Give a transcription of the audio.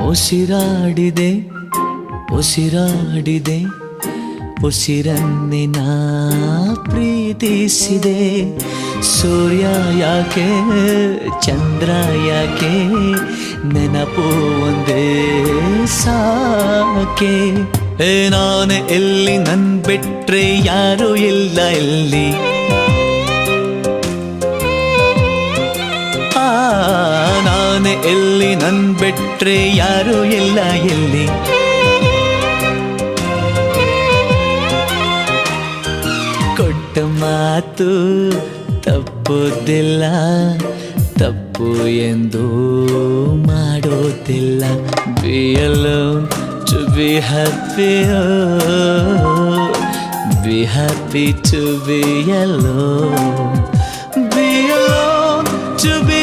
ಉಸಿರಾಡಿದೆ ಉಸಿರಾಡಿದೆ ಉಸಿರನ್ನೇ ನಾ ಪ್ರೀತಿಸಿದೆ. ಸೂರ್ಯ ಯಾಕೆ ಚಂದ್ರ ಯಾಕೆ ನೆನಪು ಒಂದೇ ಸಾಕೆ. ನಾನೇ ಎಲ್ಲಿ ನನ್ ಬಿಟ್ರೆ ಯಾರು ಇಲ್ಲ ಎಲ್ಲಿ. ನಾನೇ ಎಲ್ಲಿ ನನ್ ಬಿಟ್ರೆ ಯಾರು ಇಲ್ಲ ಎಲ್ಲಿ. ಕೊಟ್ಟ ಮಾತು ತಪ್ಪುದಿಲ್ಲ, ತಪ್ಪು ಎಂದು ಮಾಡೋದಿಲ್ಲ. Be alone to be happy, oh. Be happy to be alone. Be alone to be